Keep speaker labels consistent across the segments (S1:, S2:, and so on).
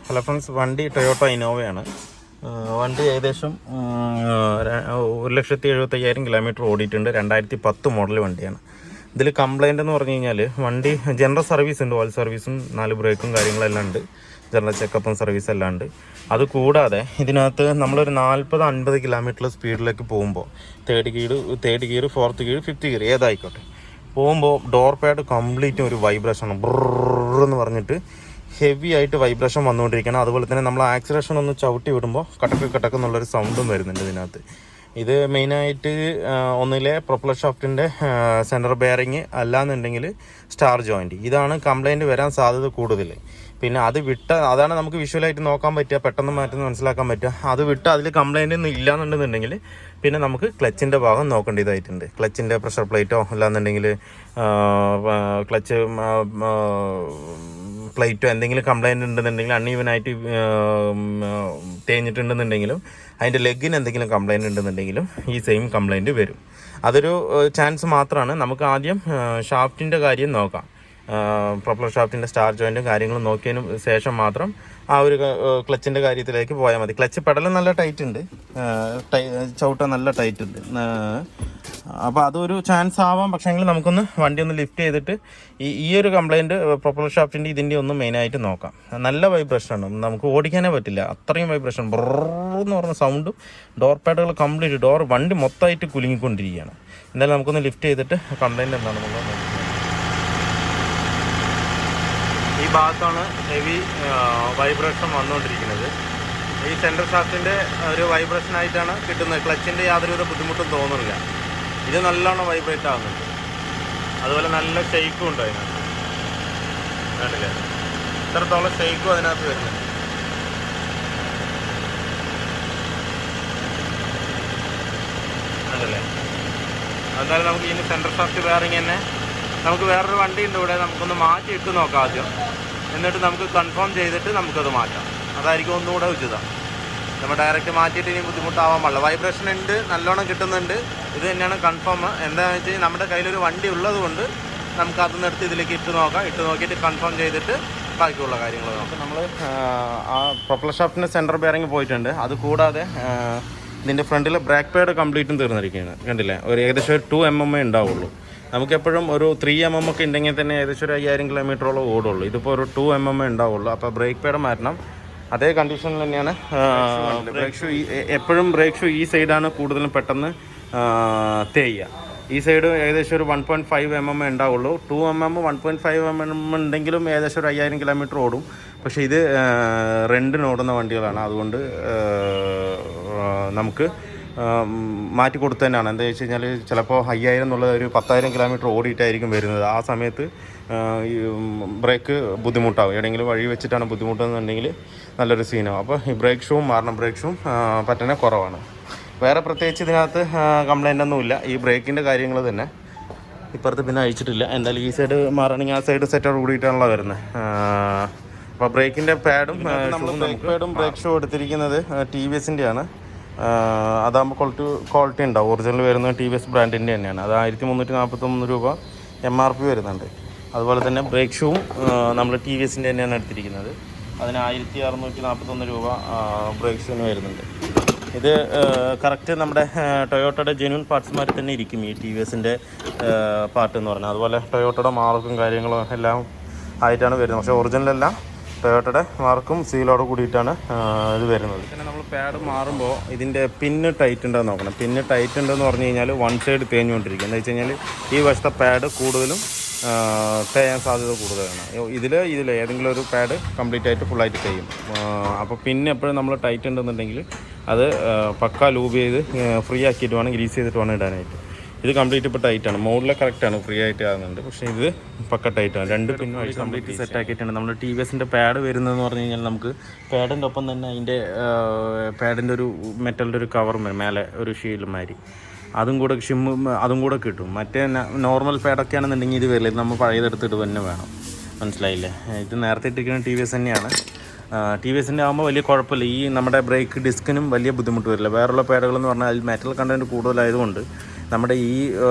S1: Hello friends, വണ്ടി Toyota ഇന്നോവയാണ്. വണ്ടി ഏകദേശം 1,75,000 കിലോമീറ്റർ ഓടിയിട്ടുണ്ട്. 2010 മോഡൽ വണ്ടിയാണ്. ഇതിൽ കംപ്ലൈൻ്റ് എന്ന് പറഞ്ഞു കഴിഞ്ഞാൽ വണ്ടി ജനറൽ സർവീസ് ഉണ്ട്, ഓയിൽ സർവീസും 4 ബ്രേക്കും കാര്യങ്ങളെല്ലാം ഉണ്ട്, ജനറൽ ചെക്കപ്പും സർവീസ് എല്ലാം ഉണ്ട്. അതുകൂടാതെ ഇതിനകത്ത് നമ്മളൊരു 40-50 കിലോമീറ്റർ സ്പീഡിലേക്ക് പോകുമ്പോൾ third gear, fourth gear, fifth gear ഏതായിക്കോട്ടെ പോകുമ്പോൾ ഡോർ പാഡ് കംപ്ലീറ്റും ഒരു വൈബ്രേഷനാണ്, ബ്രന്ന് പറഞ്ഞിട്ട് ഹെവി ആയിട്ട് വൈബ്രേഷൻ വന്നുകൊണ്ടിരിക്കണം. അതുപോലെ തന്നെ നമ്മൾ ആക്സിലേഷൻ ഒന്ന് ചവിട്ടി വിടുമ്പോൾ കടക്ക് എന്നുള്ളൊരു സൗണ്ടും വരുന്നുണ്ട് ഇതിനകത്ത്. ഇത് മെയിനായിട്ട് ഒന്നിലെ പ്രൊപ്പലർ ഷാഫ്റ്റിൻ്റെ സെൻറ്റർ ബെയറിങ്, അല്ലാന്നുണ്ടെങ്കിൽ സ്റ്റാർ ജോയിൻറ്റ്, ഇതാണ് കംപ്ലൈൻറ്റ് വരാൻ സാധ്യത കൂടുതൽ. പിന്നെ അതാണ് നമുക്ക് വിഷ്വലായിട്ട് നോക്കാൻ പറ്റുക, പെട്ടെന്ന് മാറ്റുന്ന മനസ്സിലാക്കാൻ പറ്റുക. അത് വിട്ട് അതിൽ കംപ്ലൈൻ്റ് ഒന്നും ഇല്ലയെന്നുണ്ടെന്നുണ്ടെങ്കിൽ പിന്നെ നമുക്ക് ക്ലച്ചിൻ്റെ ഭാഗം നോക്കേണ്ടതായിട്ടുണ്ട്. ക്ലച്ചിൻ്റെ പ്രഷർ പ്ലേറ്റോ അല്ലാന്നുണ്ടെങ്കിൽ ക്ലച്ച് പ്ലേറ്റോ എന്തെങ്കിലും കംപ്ലൈൻറ്റ് ഉണ്ടെന്നുണ്ടെങ്കിൽ, അൺഈവനായിട്ട് തേഞ്ഞിട്ടുണ്ടെന്നുണ്ടെങ്കിലും, അതിൻ്റെ ലെഗിന് എന്തെങ്കിലും കംപ്ലൈൻറ്റ് ഉണ്ടെന്നുണ്ടെങ്കിലും ഈ സെയിം കംപ്ലൈൻറ്റ് വരും. അതൊരു ചാൻസ് മാത്രമാണ്. നമുക്ക് ആദ്യം ഷാഫ്റ്റിൻ്റെ കാര്യം നോക്കാം. പ്രൊപ്പലർ ഷാഫ്റ്റിൻ്റെ സ്റ്റാർ ജോയിൻറ്റും കാര്യങ്ങളും നോക്കിയതിന് ശേഷം മാത്രം ആ ഒരു ക്ലച്ചിൻ്റെ കാര്യത്തിലേക്ക് പോയാൽ മതി. ക്ലച്ച് പെടലും നല്ല ടൈറ്റ് ഉണ്ട്, ചവിട്ട നല്ല ടൈറ്റ് ഉണ്ട്. അപ്പോൾ അതൊരു ചാൻസ് ആവാം. പക്ഷേങ്കിൽ നമുക്കൊന്ന് വണ്ടി ഒന്ന് ലിഫ്റ്റ് ചെയ്തിട്ട് ഈ ഒരു കംപ്ലൈൻറ്റ് പ്രൊപ്പലർ ഷാഫ്റ്റിൻ്റെ ഇതിൻ്റെ ഒന്ന് മെയിനായിട്ട് നോക്കാം. നല്ല വൈബ്രേഷനാണ്, നമുക്ക് ഓടിക്കാനേ പറ്റില്ല, അത്രയും വൈബ്രേഷൻ, ബ്രന്ന് പറഞ്ഞ സൗണ്ടും. ഡോർ പാഡുകൾ കംപ്ലീറ്റ് വണ്ടി മൊത്തമായിട്ട് കുലുങ്ങിക്കൊണ്ടിരിക്കുകയാണ്. എന്തായാലും നമുക്കൊന്ന് ലിഫ്റ്റ് ചെയ്തിട്ട് കംപ്ലൈൻറ്റ് എന്താണെന്നുള്ളത് നോക്കാം. ഈ ഭാഗത്താണ് ഹെവി വൈബ്രേഷൻ വന്നുകൊണ്ടിരിക്കുന്നത്. ഈ സെൻട്രൽ ഷാഫ്റ്റിൻ്റെ ഒരു വൈബ്രേഷനായിട്ടാണ് കിട്ടുന്നത്. ക്ലച്ചിൻ്റെ യാതൊരുവിധ ബുദ്ധിമുട്ടും തോന്നുന്നില്ല. ഇത് നല്ലോണം വൈബ്രേറ്റ് ആകുന്നുണ്ട്. അതുപോലെ നല്ല ഷെയ്ക്കും ഉണ്ട് അതിനകത്ത്, കണ്ടില്ലേ? ഇത്രത്തോളം ഷെയ്ക്കും അതിനകത്ത് വരുന്നുണ്ട്. അതല്ലേ, എന്തായാലും നമുക്ക് ഇനി സെൻട്രൽ ഷാഫ്റ്റ് ബെയറിങ് തന്നെ നമുക്ക് വേറൊരു വണ്ടി ഉണ്ട് ഇവിടെ, നമുക്കൊന്ന് മാറ്റി ഇട്ട് നോക്കാം ആദ്യം. എന്നിട്ട് നമുക്ക് കൺഫേം ചെയ്തിട്ട് നമുക്കത് മാറ്റാം. അതായിരിക്കും ഒന്നുകൂടെ ഉചിതം. നമ്മൾ ഡയറക്റ്റ് മാറ്റിയിട്ട് ഇനി ബുദ്ധിമുട്ടാവാൻ പാടില്ല. വൈബ്രേഷൻ ഉണ്ട്, നല്ലോണം കിട്ടുന്നുണ്ട്. ഇത് തന്നെയാണ് കൺഫേം. എന്താണെന്ന് വെച്ച് കഴിഞ്ഞാൽ നമ്മുടെ കയ്യിലൊരു വണ്ടി ഉള്ളത് കൊണ്ട് നമുക്ക് അതൊന്ന് എടുത്ത് ഇതിലേക്ക് ഇട്ട് നോക്കിയിട്ട് കൺഫേം ചെയ്തിട്ട് ബാക്കിയുള്ള കാര്യങ്ങൾ നോക്കാം. നമ്മൾ ആ പ്രൊപ്പലർ ഷാഫ്റ്റിൻ്റെ സെൻറ്റർ ബെയറിങ് പോയിട്ടുണ്ട്. അതുകൂടാതെ ഇതിൻ്റെ ഫ്രണ്ടിൽ ബ്രേക്ക് പാഡ് കംപ്ലീറ്റും തീർന്നിരിക്കുകയാണ്. കണ്ടില്ലേ? ഏകദേശം ഒരു 2 mm ഉണ്ടാവുള്ളൂ. നമുക്കെപ്പോഴും ഒരു 3 mm ഒക്കെ ഉണ്ടെങ്കിൽ തന്നെ ഏകദേശം ഒരു 5000 കിലോമീറ്ററോളം ഓടുള്ളൂ. ഇതിപ്പോൾ ഒരു 2 mm ഉണ്ടാവുള്ളൂ. അപ്പോൾ ബ്രേക്ക് പാഡ് മാറ്റണം. അതേ കണ്ടീഷനിൽ തന്നെയാണ് ബ്രേക്ക് ഷൂ. എപ്പോഴും ബ്രേക്ക് ഷൂ ഈ സൈഡാണ് കൂടുതലും പെട്ടെന്ന് തേയുക. ഈ സൈഡ് ഏകദേശം ഒരു 1.5 mm ഉണ്ടാവുള്ളൂ. 2 mm 1.5 mm ഉണ്ടെങ്കിലും ഏകദേശം ഒരു 5000 കിലോമീറ്റർ ഓടും. പക്ഷേ ഇത് റെൻറ്റിന് ഓടുന്ന വണ്ടികളാണ്. അതുകൊണ്ട് നമുക്ക് മാറ്റി കൊടുത്തു തന്നെയാണ്. എന്താ വെച്ച് കഴിഞ്ഞാൽ ചിലപ്പോൾ 5000 എന്നുള്ളത് ഒരു 10,000 കിലോമീറ്റർ ഓടിയിട്ടായിരിക്കും വരുന്നത്. ആ സമയത്ത് ഈ ബ്രേക്ക് ബുദ്ധിമുട്ടാവും. എവിടെയെങ്കിലും വഴി വെച്ചിട്ടാണ് ബുദ്ധിമുട്ടെന്നുണ്ടെങ്കിൽ നല്ലൊരു സീനാവും. അപ്പോൾ ഈ ബ്രേക്ക് ഷൂവും മാറണം. ബ്രേക്ക് ഷൂവും പറ്റുന്ന കുറവാണ്. വേറെ പ്രത്യേകിച്ച് ഇതിനകത്ത് കംപ്ലൈൻ്റ് ഒന്നുമില്ല. ഈ ബ്രേക്കിൻ്റെ കാര്യങ്ങൾ തന്നെ ഇപ്പുറത്ത് പിന്നെ അഴിച്ചിട്ടില്ല. എന്തായാലും ഈ സൈഡ് മാറണമെങ്കിൽ ആ സൈഡ് സെറ്റോട് കൂടിയിട്ടാണല്ലോ വരുന്നത്. അപ്പോൾ ബ്രേക്കിൻ്റെ പാഡും ബ്രേക്ക് ഷൂ എടുത്തിരിക്കുന്നത് TVSൻ്റെ ആണ്. അതാകുമ്പോൾ ക്വാളിറ്റി ഉണ്ടാവും. ഒറിജിനൽ വരുന്നത് TVS ബ്രാൻഡിൻ്റെ തന്നെയാണ്. അത് 1349 രൂപ MRP വരുന്നുണ്ട്. അതുപോലെ തന്നെ ബ്രേക്ക് ഷൂവും നമ്മൾ TVSൻ്റെ തന്നെയാണ് എടുത്തിരിക്കുന്നത്. അതിന് 1641 രൂപ ബ്രേക്ക് ഷൂവിന് വരുന്നുണ്ട്. ഇത് കറക്റ്റ് നമ്മുടെ ടൊയോട്ടയുടെ ജെന്യൂൻ പാർട്സ്മാർ തന്നെ ഇരിക്കും ഈ TVSൻ്റെ പാർട്ട് എന്ന് പറഞ്ഞാൽ. അതുപോലെ ടൊയോട്ടയുടെ മാർക്കും കാര്യങ്ങളും എല്ലാം ആയിട്ടാണ് വരുന്നത്. പക്ഷേ ഒറിജിനലെല്ലാം ടൊയോട്ടയുടെ മാർക്കും സീലോട് കൂടിയിട്ടാണ് ഇത് വരുന്നത്. പിന്നെ നമ്മൾ പാഡ് മാറുമ്പോൾ ഇതിൻ്റെ പിന്ന് ടൈറ്റ് ഉണ്ടെന്ന് നോക്കണം. പിന്ന് ടൈറ്റ് ഉണ്ടെന്ന് പറഞ്ഞു കഴിഞ്ഞാൽ വൺ സൈഡ് തേഞ്ഞുകൊണ്ടിരിക്കും. എന്താ വെച്ച് കഴിഞ്ഞാൽ ഈ വശത്തെ പാഡ് കൂടുതലും തേയാൻ സാധ്യത കൂടുതലാണ്. ഇതിൽ ഏതെങ്കിലും ഒരു പാഡ് കംപ്ലീറ്റ് ആയിട്ട് ഫുള്ളായിട്ട് തേയും. അപ്പോൾ പിന്നെ എപ്പോഴും നമ്മൾ ടൈറ്റ് ഉണ്ടെന്നുണ്ടെങ്കിൽ അത് പക്ക ലൂബ് ചെയ്ത് ഫ്രീ ആക്കിയിട്ട് വേണം, ഗ്രീസ് ചെയ്തിട്ട് വേണം ഇടാനായിട്ട്. ഇത് കംപ്ലീറ്റ് ഇപ്പോൾ ടൈറ്റാണ്. മോഡിലെ കറക്റ്റാണ്, ഫ്രീ ആയിട്ട് ആകുന്നുണ്ട്. പക്ഷേ ഇത് പക്ക ടൈറ്റാണ്. 2 പിന്നും ആയിട്ട് കംപ്ലീറ്റ് സെറ്റ് ആക്കിയിട്ടുണ്ട്. നമ്മൾ TVSൻ്റെ പാഡ് വരുന്നതെന്ന് പറഞ്ഞു കഴിഞ്ഞാൽ നമുക്ക് പാഡിൻ്റെ ഒപ്പം തന്നെ അതിൻ്റെ പാഡിൻ്റെ ഒരു മെറ്റലിൻ്റെ ഒരു കവർ മേലെ ഒരു ഷീൽഡ് മാതിരി അതും കൂടെ കിട്ടും. മറ്റേ നോർമൽ പാഡൊക്കെ ആണെന്നുണ്ടെങ്കിൽ ഇത് വരില്ല. ഇത് നമ്മൾ പഴയതെടുത്തിട്ട് തന്നെ വേണം. മനസ്സിലായില്ലേ? ഇത് നേരത്തെ ഇട്ടിരിക്കുന്ന TVS തന്നെയാണ്. TVSൻ്റെ ആകുമ്പോൾ വലിയ കുഴപ്പമില്ല. ഈ നമ്മുടെ ബ്രേക്ക് ഡിസ്കിനും വലിയ ബുദ്ധിമുട്ട് വരില്ല. വേറുള്ള പാഡുകളെന്ന് പറഞ്ഞാൽ അതിൽ മെറ്റൽ കണ്ടൻറ്റ് കൂടുതലായതുകൊണ്ട് നമ്മുടെ ഈ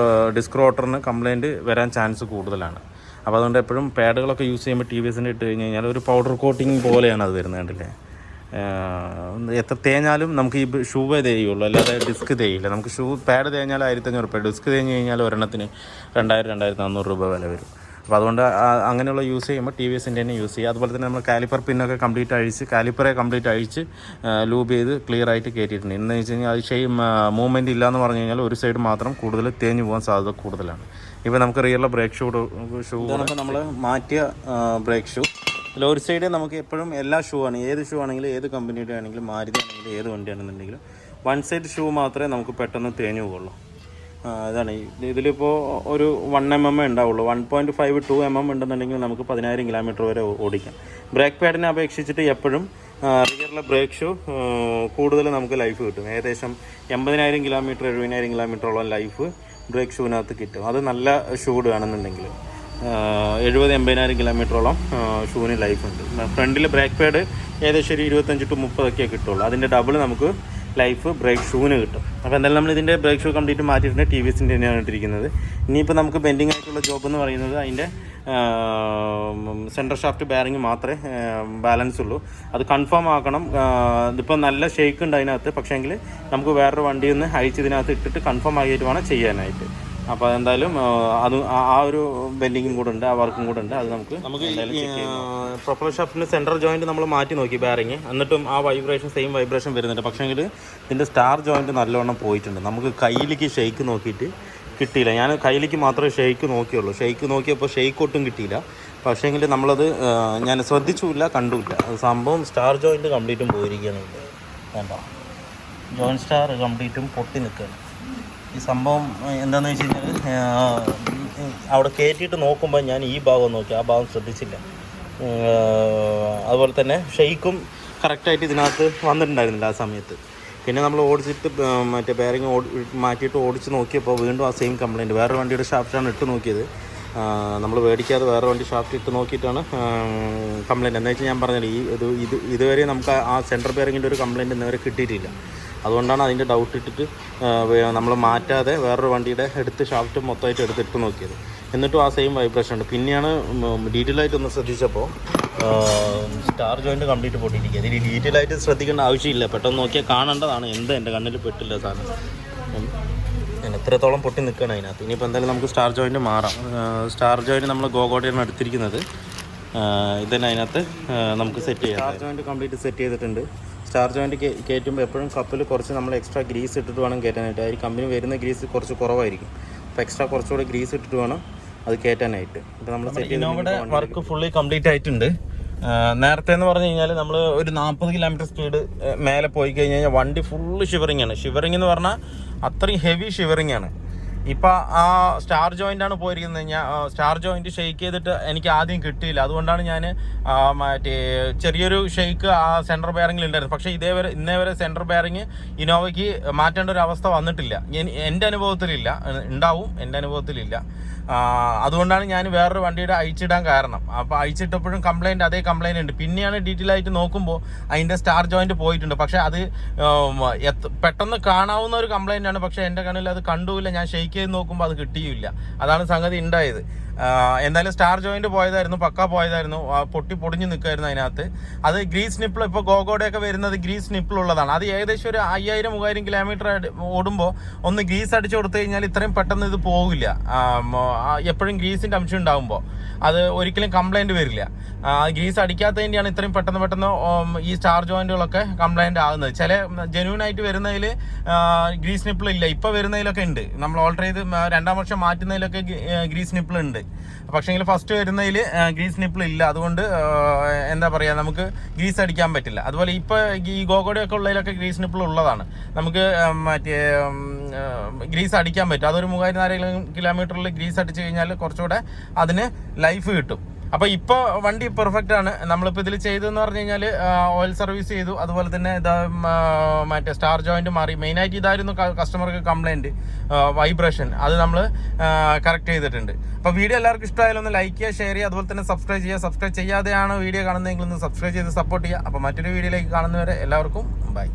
S1: ഡിസ്ക് റോട്ടറിന് കംപ്ലൈൻറ്റ് വരാൻ ചാൻസ് കൂടുതലാണ്. അപ്പോൾ അതുകൊണ്ട് എപ്പോഴും പാഡുകളൊക്കെ യൂസ് ചെയ്യുമ്പോൾ ടി വി എസിൻ്റെ ഇട്ട് കഴിഞ്ഞ് കഴിഞ്ഞാൽ ഒരു പൗഡർ കോട്ടിങ് പോലെയാണ് അത് വരുന്നത്, കണ്ടില്ലേ. എത്ര തേഞ്ഞാലും നമുക്ക് ഈ ഷൂവേ തേയുള്ളൂ, അല്ലാതെ ഡിസ്ക് തേയില്ല. നമുക്ക് ഷൂ പാഡ് തേഞ്ഞാൽ 1500 രൂപ, ഡിസ്ക് തേഞ്ഞ് കഴിഞ്ഞാൽ ഒരെണ്ണത്തിന് 2000-2400 രൂപ വില വരും. അപ്പോൾ അതുകൊണ്ട് അങ്ങനെയുള്ള യൂസ് ചെയ്യുമ്പോൾ ടി വി എസിൻ്റെ തന്നെ യൂസ് ചെയ്യുക. അതുപോലെ തന്നെ നമ്മൾ കാലിപ്പർ പിന്നൊക്കെ കാലിപ്പറെ കംപ്ലീറ്റ് അഴിച്ച് ലൂബ് ചെയ്ത് ക്ലിയർ ആയിട്ട് കയറ്റിയിട്ടുണ്ട്. എന്ന് വെച്ച് കഴിഞ്ഞാൽ അത് മൂവ്മെൻറ്റ് ഇല്ലയെന്ന് പറഞ്ഞു കഴിഞ്ഞാൽ ഒരു സൈഡ് മാത്രം കൂടുതൽ തേഞ്ഞ് പോകാൻ സാധ്യത കൂടുതലാണ്. ഇപ്പോൾ നമുക്ക് റിയറുള്ള ബ്രേക്ക് ഷൂ ഇപ്പോൾ നമ്മൾ മാറ്റിയ ബ്രേക്ക് ഷൂ. അതിൽ ഒരു സൈഡ് നമുക്ക് എപ്പോഴും എല്ലാ ഷൂ ആണ്, ഏത് ഷൂ ആണെങ്കിലും ഏത് കമ്പനിയുടെ ആണെങ്കിലും മാരുതി ആണെങ്കിലും ഏത് വണ്ടിയാണെന്നുണ്ടെങ്കിലും വൺ സൈഡ് ഷൂ മാത്രമേ നമുക്ക് പെട്ടെന്ന് തേഞ്ഞു പോകുള്ളൂ. ഇതാണ് ഇതിലിപ്പോൾ ഒരു 1 mm ഉണ്ടാവുള്ളൂ. 1.5 2 mm ഉണ്ടെന്നുണ്ടെങ്കിൽ നമുക്ക് 10,000 കിലോമീറ്റർ വരെ ഓടിക്കാം. ബ്രേക്ക് പാഡിനെ അപേക്ഷിച്ചിട്ട് എപ്പോഴും റിയറിലെ ബ്രേക്ക് ഷൂ കൂടുതൽ നമുക്ക് ലൈഫ് കിട്ടും. ഏകദേശം 80,000 കിലോമീറ്റർ 70,000 കിലോമീറ്ററോളം ലൈഫ് ബ്രേക്ക് ഷൂവിനകത്ത് കിട്ടും. അത് നല്ല ഷൂഡ് ആണെന്നുണ്ടെങ്കിൽ 70-80,000 കിലോമീറ്ററോളം ഷൂവിന് ലൈഫ് ഉണ്ട്. ഫ്രണ്ടിൽ ബ്രേക്ക് പാഡ് ഏകദേശം ഒരു 25 to 30 കിട്ടുള്ളൂ. അതിൻ്റെ ഡബിൾ നമുക്ക് ലൈഫ് ബ്രേക്ക് ഷൂവിന് കിട്ടും. അപ്പോൾ എന്തായാലും നമ്മൾ ഇതിൻ്റെ ബ്രേക്ക് ഷൂ കംപ്ലീറ്റ് മാറ്റിയിട്ടുണ്ട്. ടി വി എസിൻ്റെ തന്നെയാണ് ഇട്ടിരിക്കുന്നത്. ഇനിയിപ്പോൾ നമുക്ക് പെൻഡിങ് ആയിട്ടുള്ള ജോബ് എന്ന് പറയുന്നത് അതിൻ്റെ സെൻട്രൽ ഷാഫ്റ്റ് ബെയറിങ് മാത്രമേ ബാലൻസ് ഉള്ളൂ. അത് കൺഫേം ആക്കണം. ഇതിപ്പോൾ നല്ല ഷേക്ക് ഉണ്ട് അതിനകത്ത്, പക്ഷേങ്കിൽ നമുക്ക് വേറൊരു വണ്ടിയിൽ നിന്ന് അഴിച്ച് ഇതിനകത്ത് ഇട്ടിട്ട് കൺഫേം ആയിട്ട് വേണം ചെയ്യാനായിട്ട്. അപ്പോൾ എന്തായാലും അത് ആ ഒരു ബെൻഡിങ്ങും കൂടെ ഉണ്ട്, ആ വർക്കും കൂടെ ഉണ്ട്. അത് നമുക്ക് പ്രൊപ്പലർ ഷാഫ്റ്റിൻ്റെ സെൻട്രൽ ജോയിൻറ്റ് നമ്മൾ മാറ്റി നോക്കി ബെയറിങ്, എന്നിട്ടും ആ സെയിം വൈബ്രേഷൻ വരുന്നുണ്ട്. പക്ഷേങ്കിൽ ഇതിൻ്റെ സ്റ്റാർ ജോയിൻറ്റ് നല്ലവണ്ണം പോയിട്ടുണ്ട്. നമുക്ക് കയ്യിലേക്ക് ഷെയ്ക്ക് നോക്കിയിട്ട് കിട്ടിയില്ല. ഞാൻ കയ്യിലേക്ക് മാത്രമേ ഷെയ്ക്ക് നോക്കിയുള്ളൂ. ഷെയ്ക്ക് നോക്കിയപ്പോൾ ഷെയ്ക്ക് ഒട്ടും കിട്ടിയില്ല. പക്ഷേങ്കിൽ നമ്മളത് ഞാൻ ശ്രദ്ധിച്ചില്ല, കണ്ടില്ല. അത് സംഭവം സ്റ്റാർ ജോയിൻറ്റ് കംപ്ലീറ്റും പോയിരിക്കുകയാണ്. വേണ്ട, ജോയിൻറ്റ് സ്റ്റാർ കംപ്ലീറ്റും പൊട്ടി നിൽക്കുകയാണ്. ഈ സംഭവം എന്താണെന്ന് വെച്ച് കഴിഞ്ഞാൽ അവിടെ കയറ്റിയിട്ട് നോക്കുമ്പോൾ ഞാൻ ഈ ഭാഗം നോക്കി, ആ ഭാഗം ശ്രദ്ധിച്ചില്ല. അതുപോലെ തന്നെ ഷെയ്ക്കും കറക്റ്റായിട്ട് ഇതിനകത്ത് വന്നിട്ടുണ്ടായിരുന്നില്ല ആ സമയത്ത്. പിന്നെ നമ്മൾ ഓടിച്ചിട്ട് മറ്റേ ബെയറിങ് മാറ്റിയിട്ട് ഓടിച്ച് നോക്കിയപ്പോൾ വീണ്ടും ആ സെയിം കംപ്ലയിൻറ്റ്. വേറെ വണ്ടിയുടെ ഷാഫ്റ്റാണ് ഇട്ട് നോക്കിയത്. നമ്മൾ മേടിക്കാതെ വേറെ വണ്ടി ഷാഫ്റ്റ് ഇട്ട് നോക്കിയിട്ടാണ് കംപ്ലയിൻറ്റ്. എന്താ വെച്ചാൽ ഞാൻ പറഞ്ഞത് ഇതുവരെ നമുക്ക് ആ സെൻട്രൽ ബെയറിങ്ങിൻ്റെ ഒരു കംപ്ലയിൻറ്റ് ഇന്നുവരെ കിട്ടിയിട്ടില്ല. അതുകൊണ്ടാണ് അതിൻ്റെ ഡൗട്ട് ഇട്ടിട്ട് നമ്മൾ മാറ്റാതെ വേറൊരു വണ്ടിയുടെ ഷാഫ്റ്റ് മൊത്തമായിട്ട് എടുത്തിട്ട് നോക്കിയത്. എന്നിട്ടും ആ സെയിം വൈബ്രേഷൻ ഉണ്ട്. പിന്നെയാണ് ഡീറ്റെയിൽ ആയിട്ട് ഒന്ന് ശ്രദ്ധിച്ചപ്പോൾ സ്റ്റാർ ജോയിൻറ്റ് കംപ്ലീറ്റ് പൊട്ടിയിരിക്കുക. ഇതിൽ ഡീറ്റെയിൽ ആയിട്ട് ശ്രദ്ധിക്കേണ്ട ആവശ്യമില്ല, പെട്ടെന്ന് നോക്കിയാൽ കാണേണ്ടതാണ്. എൻ്റെ കണ്ണിൽ പെട്ടില്ല സാധനം. എത്രത്തോളം പൊട്ടി നിൽക്കണം അതിനകത്ത്. ഇനിയിപ്പോൾ എന്തായാലും നമുക്ക് സ്റ്റാർ ജോയിൻറ്റ് മാറാം. സ്റ്റാർ ജോയിൻറ്റ് നമ്മൾ ഗോഗോട്ടിയാണ് എടുത്തിരിക്കുന്നത്. ഇതന്നെ അതിനകത്ത് നമുക്ക് സെറ്റ് ചെയ്യാം. സ്റ്റാർ ജോയിൻറ്റ് കംപ്ലീറ്റ് സെറ്റ് ചെയ്തിട്ടുണ്ട്. സ്റ്റാർ ജോയിൻറ്റ് കയറ്റുമ്പോൾ എപ്പോഴും കപ്പിൽ കുറച്ച് നമ്മൾ എക്സ്ട്രാ ഗ്രീസ് ഇട്ടിട്ട് വേണം കയറ്റാനായിട്ട്. അതിൽ കമ്പനി വരുന്ന ഗ്രീസ് കുറച്ച് കുറവായിരിക്കും. അപ്പോൾ എക്സ്ട്രാ കുറച്ചുകൂടെ ഗ്രീസ് ഇട്ടിട്ട് വേണം അത് കയറ്റാനായിട്ട്. ഇപ്പോൾ നമ്മൾ ഇന്നോവയുടെ വർക്ക് ഫുള്ളി കംപ്ലീറ്റ് ആയിട്ടുണ്ട്. നേരത്തെ എന്ന് പറഞ്ഞു കഴിഞ്ഞാൽ നമ്മൾ ഒരു 40 കിലോമീറ്റർ സ്പീഡ് മേലെ പോയി കഴിഞ്ഞ് കഴിഞ്ഞാൽ വണ്ടി ഫുള്ള് ഷിവറിങ് ആണ്. ഷിവറിങ് എന്ന് പറഞ്ഞാൽ അത്രയും ഹെവി ഷിവറിങ് ആണ്. ഇപ്പോൾ ആ സ്റ്റാർ ജോയിൻ്റാണ് പോയിരിക്കുന്നത്. ഞാൻ സ്റ്റാർ ജോയിൻറ്റ് ഷെയ്ക്ക് ചെയ്തിട്ട് എനിക്ക് ആദ്യം കിട്ടിയില്ല. അതുകൊണ്ടാണ് ഞാൻ മറ്റേ ചെറിയൊരു ഷെയ്ക്ക് ആ സെൻട്രൽ ബെയറിങ്ങിൽ ഉണ്ടായിരുന്നു. പക്ഷേ ഇന്നേ വരെ സെൻട്രൽ ബെയറിങ് ഇന്നോവയ്ക്ക് മാറ്റേണ്ട ഒരു അവസ്ഥ വന്നിട്ടില്ല. എൻ്റെ അനുഭവത്തിലില്ല, ഉണ്ടാവും, എൻ്റെ അനുഭവത്തിലില്ല. അതുകൊണ്ടാണ് ഞാൻ വേറൊരു വണ്ടിയുടെ അഴിച്ചിടാൻ കാരണം. അപ്പോൾ അഴിച്ചിട്ടപ്പോഴും അതേ കംപ്ലയിൻ്റ് ഉണ്ട്. പിന്നെയാണ് ഡീറ്റെയിൽ ആയിട്ട് നോക്കുമ്പോൾ അതിൻ്റെ സ്റ്റാർ ജോയിൻറ്റ് പോയിട്ടുണ്ട്. പക്ഷേ അത് പെട്ടെന്ന് കാണാവുന്ന ഒരു കംപ്ലയിൻ്റ് ആണ്. പക്ഷേ എൻ്റെ കണ്ണിൽ അത് കണ്ടുമില്ല. ഞാൻ ഷെയ്ക്ക് ചെയ്ത് നോക്കുമ്പോൾ അത് കിട്ടിയില്ല. അതാണ് സംഗതി ഉണ്ടായത്. എന്തായാലും സ്റ്റാർ ജോയിൻറ്റ് പോയതായിരുന്നു, പക്ക പോയതായിരുന്നു. പൊടിഞ്ഞ് നിൽക്കുമായിരുന്നു അതിനകത്ത്. അത് ഗ്രീസ് നിപ്പിൾ, ഇപ്പോൾ ഗോഗോടെയൊക്കെ വരുന്നത് ഗ്രീസ് നിപ്പിളുള്ളതാണ്. അത് ഏകദേശം ഒരു 5000-3000 കിലോമീറ്റർ ഓടുമ്പോൾ ഒന്ന് ഗ്രീസ് അടിച്ചു കൊടുത്തു കഴിഞ്ഞാൽ ഇത്രയും പെട്ടെന്ന് ഇത് പോകില്ല. എപ്പോഴും ഗ്രീസിൻ്റെ അംശം ഉണ്ടാകുമ്പോൾ അത് ഒരിക്കലും കംപ്ലൈൻറ്റ് വരില്ല. ഗ്രീസ് അടിക്കാത്തതിൻ്റെയാണ് ഇത്രയും പെട്ടെന്ന് ഈ സ്റ്റാർ ജോയിൻറ്റുകളൊക്കെ കംപ്ലൈൻറ്റ് ആകുന്നത്. ചില ജെന്യൂനായിട്ട് വരുന്നതിൽ ഗ്രീസ് നിപ്പിൾ ഇല്ല. ഇപ്പോൾ വരുന്നതിലൊക്കെ ഉണ്ട്. നമ്മൾ ഓൾട്ടർ ചെയ്ത് 2ാം വർഷം മാറ്റുന്നതിലൊക്കെ ഗ്രീസ് നിപ്പിൾ ഉണ്ട്. പക്ഷേങ്കിൽ ഫസ്റ്റ് വരുന്നതിൽ ഗ്രീസ് നിപ്പിൾ ഇല്ല. അതുകൊണ്ട് എന്താ പറയുക, നമുക്ക് ഗ്രീസ് അടിക്കാൻ പറ്റില്ല. അതുപോലെ ഇപ്പോൾ ഈ ഗോഗോടെയൊക്കെ ഉള്ളതിലൊക്കെ ഗ്രീസ് നിപ്പിൾ ഉള്ളതാണ്. നമുക്ക് മറ്റേ ഗ്രീസ് അടിക്കാൻ പറ്റും. അതൊരു 3000-4000 കിലോമീറ്ററിൽ ഗ്രീസ് അടിച്ചു കഴിഞ്ഞാൽ കുറച്ചുകൂടെ അതിന് ലൈഫ് കിട്ടും. അപ്പോൾ ഇപ്പോൾ വണ്ടി പെർഫെക്റ്റ് ആണ്. നമ്മളിപ്പോൾ ഇതിൽ ചെയ്തതെന്ന് പറഞ്ഞു കഴിഞ്ഞാൽ ഓയിൽ സർവീസ് ചെയ്തു. അതുപോലെ തന്നെ മറ്റേ സ്റ്റാർ ജോയിൻറ്റ് മാറി. മെയിനായിട്ട് ഇതായിരുന്നു കസ്റ്റമർക്ക് കംപ്ലയിൻറ്റ്, വൈബ്രേഷൻ. അത് നമ്മൾ കറക്റ്റ് ചെയ്തിട്ടുണ്ട്. അപ്പോൾ വീഡിയോ എല്ലാവർക്കും ഇഷ്ടമായാലും ഒന്ന് ലൈക്ക് ചെയ്യുക, ഷെയർ ചെയ്യുക, അതുപോലെ തന്നെ സബ്സ്ക്രൈബ് ചെയ്യുക. സബ്സ്ക്രൈബ് ചെയ്യാതെയാണ് വീഡിയോ കാണുന്നതെങ്കിൽ ഒന്ന് സബ്സ്ക്രൈബ് ചെയ്ത് സപ്പോർട്ട് ചെയ്യുക. അപ്പോൾ മറ്റൊരു വീഡിയോയിലേക്ക് കാണുന്നവരെ എല്ലാവർക്കും ബൈ.